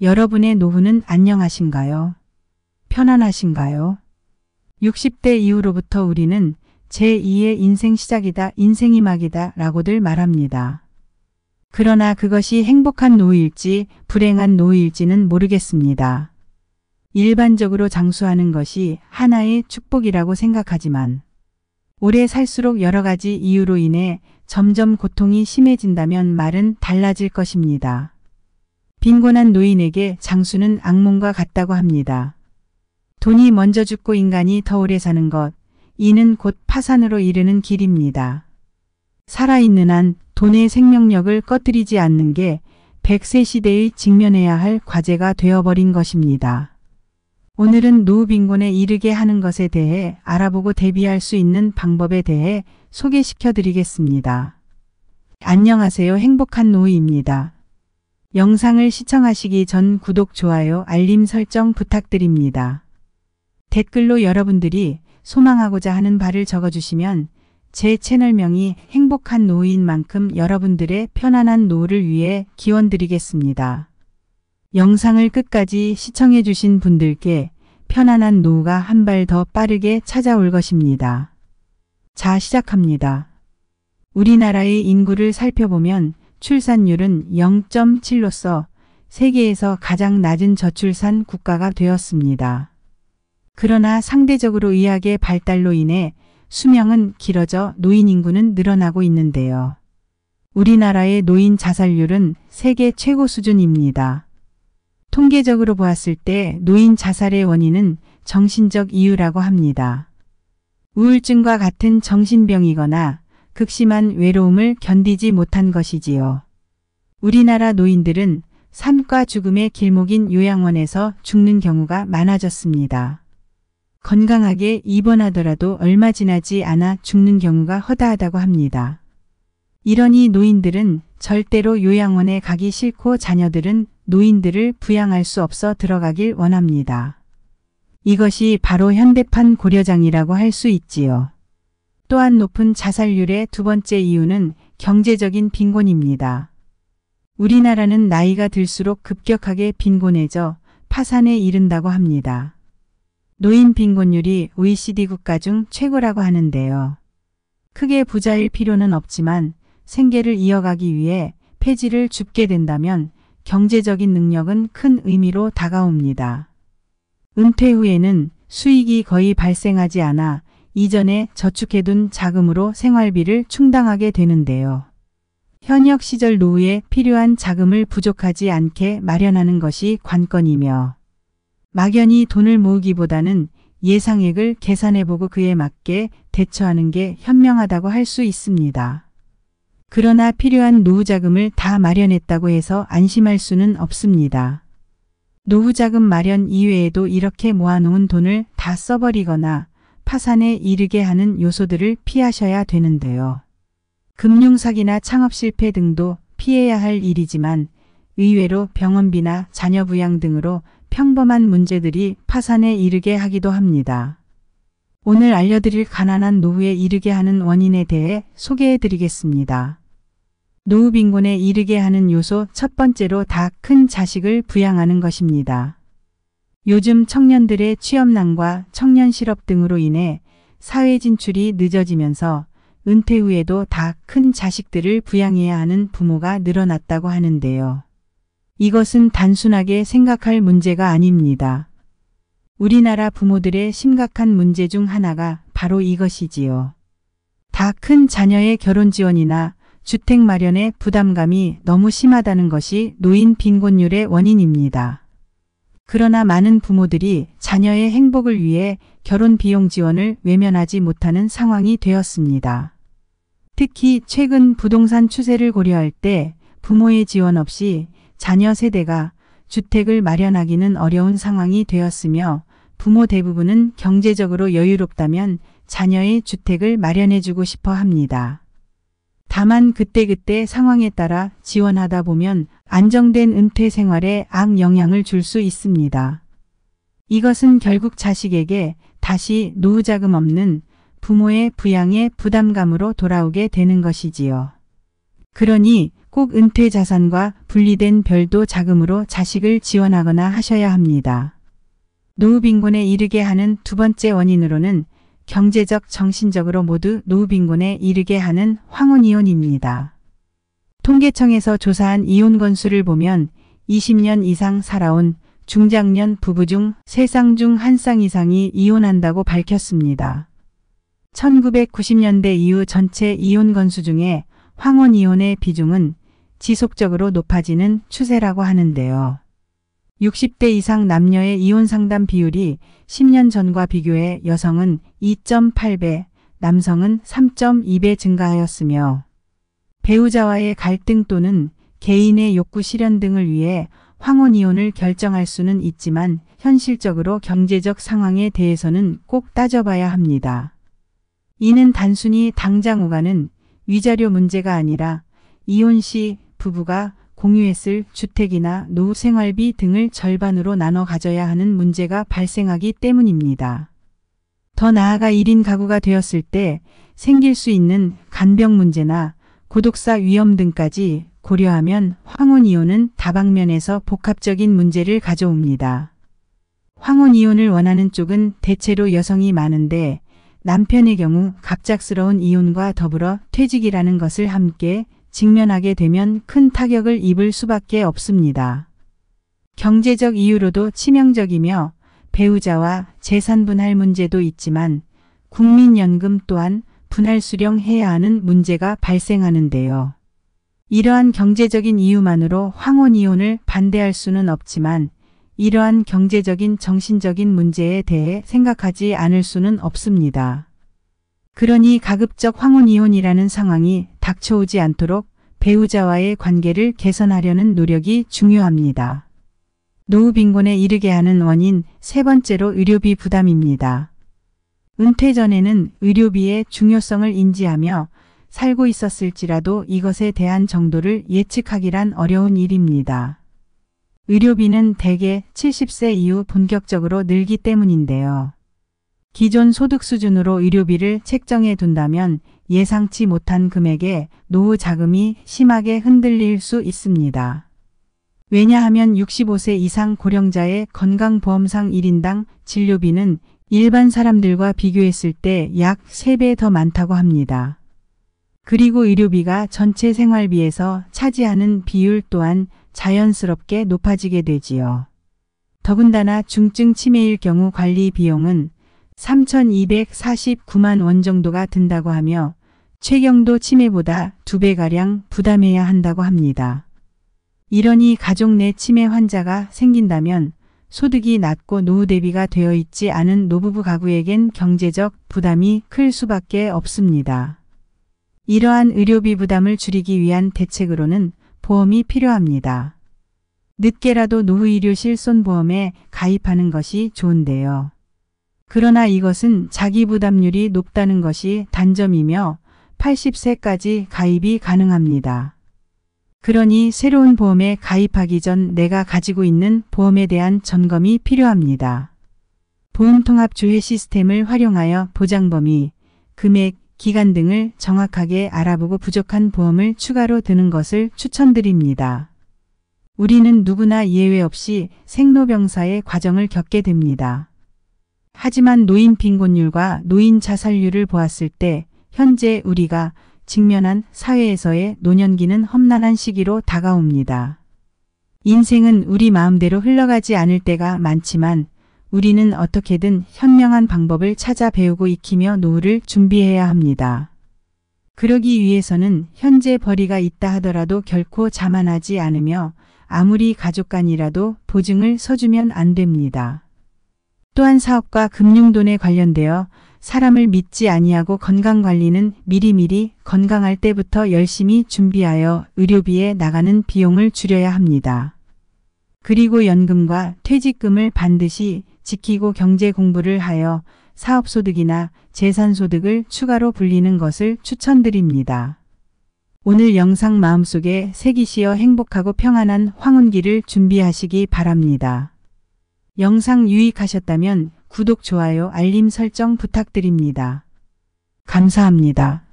여러분의 노후는 안녕하신가요? 편안하신가요? 60대 이후로부터 우리는 제2의 인생 시작이다, 인생이 막이다 라고들 말합니다. 그러나 그것이 행복한 노후일지 불행한 노후일지는 모르겠습니다. 일반적으로 장수하는 것이 하나의 축복이라고 생각하지만 오래 살수록 여러 가지 이유로 인해 점점 고통이 심해진다면 말은 달라질 것입니다. 빈곤한 노인에게 장수는 악몽과 같다고 합니다. 돈이 먼저 죽고 인간이 더 오래 사는 것, 이는 곧 파산으로 이르는 길입니다. 살아있는 한 돈의 생명력을 꺼뜨리지 않는 게 100세 시대의 직면해야 할 과제가 되어버린 것입니다. 오늘은 노후 빈곤에 이르게 하는 것에 대해 알아보고 대비할 수 있는 방법에 대해 소개시켜 드리겠습니다. 안녕하세요. 행복한 노후입니다. 영상을 시청하시기 전 구독, 좋아요, 알림 설정 부탁드립니다. 댓글로 여러분들이 소망하고자 하는 바를 적어주시면 제 채널명이 행복한 노후인 만큼 여러분들의 편안한 노후를 위해 기원드리겠습니다. 영상을 끝까지 시청해 주신 분들께 편안한 노후가 한 발 더 빠르게 찾아올 것입니다. 자, 시작합니다. 우리나라의 인구를 살펴보면 출산율은 0.7로서 세계에서 가장 낮은 저출산 국가가 되었습니다. 그러나 상대적으로 의학의 발달로 인해 수명은 길어져 노인 인구는 늘어나고 있는데요. 우리나라의 노인 자살률은 세계 최고 수준입니다. 통계적으로 보았을 때 노인 자살의 원인은 정신적 이유라고 합니다. 우울증과 같은 정신병이거나 극심한 외로움을 견디지 못한 것이지요. 우리나라 노인들은 삶과 죽음의 길목인 요양원에서 죽는 경우가 많아졌습니다. 건강하게 입원하더라도 얼마 지나지 않아 죽는 경우가 허다하다고 합니다. 이러니 노인들은 절대로 요양원에 가기 싫고 자녀들은 노인들을 부양할 수 없어 들어가길 원합니다. 이것이 바로 현대판 고려장이라고 할 수 있지요. 또한 높은 자살률의 두 번째 이유는 경제적인 빈곤입니다. 우리나라는 나이가 들수록 급격하게 빈곤해져 파산에 이른다고 합니다. 노인 빈곤율이 OECD 국가 중 최고라고 하는데요. 크게 부자일 필요는 없지만 생계를 이어가기 위해 폐지를 줍게 된다면 경제적인 능력은 큰 의미로 다가옵니다. 은퇴 후에는 수익이 거의 발생하지 않아 이전에 저축해둔 자금으로 생활비를 충당하게 되는데요. 현역 시절 노후에 필요한 자금을 부족하지 않게 마련하는 것이 관건이며 막연히 돈을 모으기보다는 예상액을 계산해보고 그에 맞게 대처하는 게 현명하다고 할 수 있습니다. 그러나 필요한 노후 자금을 다 마련했다고 해서 안심할 수는 없습니다. 노후 자금 마련 이외에도 이렇게 모아놓은 돈을 다 써버리거나 파산에 이르게 하는 요소들을 피하셔야 되는데요. 금융사기나 창업 실패 등도 피해야 할 일이지만 의외로 병원비나 자녀 부양 등으로 평범한 문제들이 파산에 이르게 하기도 합니다. 오늘 알려드릴 가난한 노후에 이르게 하는 원인에 대해 소개해 드리겠습니다. 노후 빈곤에 이르게 하는 요소 첫 번째로 다 큰 자식을 부양하는 것입니다. 요즘 청년들의 취업난과 청년 실업 등으로 인해 사회 진출이 늦어지면서 은퇴 후에도 다 큰 자식들을 부양해야 하는 부모가 늘어났다고 하는데요. 이것은 단순하게 생각할 문제가 아닙니다. 우리나라 부모들의 심각한 문제 중 하나가 바로 이것이지요. 다 큰 자녀의 결혼 지원이나 주택 마련의 부담감이 너무 심하다는 것이 노인 빈곤율의 원인입니다. 그러나 많은 부모들이 자녀의 행복을 위해 결혼 비용 지원을 외면하지 못하는 상황이 되었습니다. 특히 최근 부동산 추세를 고려할 때 부모의 지원 없이 자녀 세대가 주택을 마련하기는 어려운 상황이 되었으며 부모 대부분은 경제적으로 여유롭다면 자녀의 주택을 마련해주고 싶어 합니다. 다만 그때그때 상황에 따라 지원하다 보면 안정된 은퇴 생활에 악영향을 줄 수 있습니다. 이것은 결국 자식에게 다시 노후자금 없는 부모의 부양의 부담감으로 돌아오게 되는 것이지요. 그러니 꼭 은퇴 자산과 분리된 별도 자금으로 자식을 지원하거나 하셔야 합니다. 노후 빈곤에 이르게 하는 두 번째 원인으로는 경제적, 정신적으로 모두 노후 빈곤에 이르게 하는 황혼이혼입니다. 통계청에서 조사한 이혼 건수를 보면 20년 이상 살아온 중장년 부부 중 3쌍 중 1쌍 이상이 이혼한다고 밝혔습니다. 1990년대 이후 전체 이혼 건수 중에 황혼이혼의 비중은 지속적으로 높아지는 추세라고 하는데요. 60대 이상 남녀의 이혼 상담 비율이 10년 전과 비교해 여성은 2.8배, 남성은 3.2배 증가하였으며 배우자와의 갈등 또는 개인의 욕구 실현 등을 위해 황혼이혼을 결정할 수는 있지만 현실적으로 경제적 상황에 대해서는 꼭 따져봐야 합니다. 이는 단순히 당장 오가는 위자료 문제가 아니라 이혼 시 부부가 공유했을 주택이나 노후 생활비 등을 절반으로 나눠 가져야 하는 문제가 발생하기 때문입니다. 더 나아가 1인 가구가 되었을 때 생길 수 있는 간병 문제나 고독사 위험 등까지 고려하면 황혼이혼은 다방면에서 복합적인 문제를 가져옵니다. 황혼이혼을 원하는 쪽은 대체로 여성이 많은데 남편의 경우 갑작스러운 이혼과 더불어 퇴직이라는 것을 함께 직면하게 되면 큰 타격을 입을 수밖에 없습니다. 경제적 이유로도 치명적이며 배우자와 재산 분할 문제도 있지만 국민연금 또한 분할 수령해야 하는 문제가 발생하는데요. 이러한 경제적인 이유만으로 황혼이혼을 반대할 수는 없지만 이러한 경제적인 정신적인 문제에 대해 생각하지 않을 수는 없습니다. 그러니 가급적 황혼이혼이라는 상황이 닥쳐오지 않도록 배우자와의 관계를 개선하려는 노력이 중요합니다. 노후 빈곤에 이르게 하는 원인 세 번째로 의료비 부담입니다. 은퇴 전에는 의료비의 중요성을 인지하며 살고 있었을지라도 이것에 대한 정도를 예측하기란 어려운 일입니다. 의료비는 대개 70세 이후 본격적으로 늘기 때문인데요. 기존 소득 수준으로 의료비를 책정해 둔다면 예상치 못한 금액에 노후 자금이 심하게 흔들릴 수 있습니다. 왜냐하면 65세 이상 고령자의 건강보험상 1인당 진료비는 일반 사람들과 비교했을 때 약 3배 더 많다고 합니다. 그리고 의료비가 전체 생활비에서 차지하는 비율 또한 자연스럽게 높아지게 되지요. 더군다나 중증 치매일 경우 관리 비용은 3,249만 원 정도가 든다고 하며 최경도 치매보다 2배가량 부담해야 한다고 합니다. 이러니 가족 내 치매 환자가 생긴다면 소득이 낮고 노후 대비가 되어 있지 않은 노부부 가구에겐 경제적 부담이 클 수밖에 없습니다. 이러한 의료비 부담을 줄이기 위한 대책으로는 보험이 필요합니다. 늦게라도 노후의료 실손보험에 가입하는 것이 좋은데요. 그러나 이것은 자기 부담률이 높다는 것이 단점이며 80세까지 가입이 가능합니다. 그러니 새로운 보험에 가입하기 전 내가 가지고 있는 보험에 대한 점검이 필요합니다. 보험통합조회 시스템을 활용하여 보장 범위, 금액, 기간 등을 정확하게 알아보고 부족한 보험을 추가로 드는 것을 추천드립니다. 우리는 누구나 예외 없이 생로병사의 과정을 겪게 됩니다. 하지만 노인 빈곤율과 노인 자살률을 보았을 때 현재 우리가 직면한 사회에서의 노년기는 험난한 시기로 다가옵니다. 인생은 우리 마음대로 흘러가지 않을 때가 많지만 우리는 어떻게든 현명한 방법을 찾아 배우고 익히며 노후를 준비해야 합니다. 그러기 위해서는 현재 벌이가 있다 하더라도 결코 자만하지 않으며 아무리 가족 간이라도 보증을 서주면 안 됩니다. 또한 사업과 금융돈에 관련되어 사람을 믿지 아니하고 건강관리는 미리미리 건강할 때부터 열심히 준비하여 의료비에 나가는 비용을 줄여야 합니다. 그리고 연금과 퇴직금을 반드시 지키고 경제 공부를 하여 사업소득이나 재산소득을 추가로 불리는 것을 추천드립니다. 오늘 영상 마음속에 새기시어 행복하고 평안한 황혼기를 준비하시기 바랍니다. 영상 유익하셨다면 구독, 좋아요, 알림 설정 부탁드립니다. 감사합니다.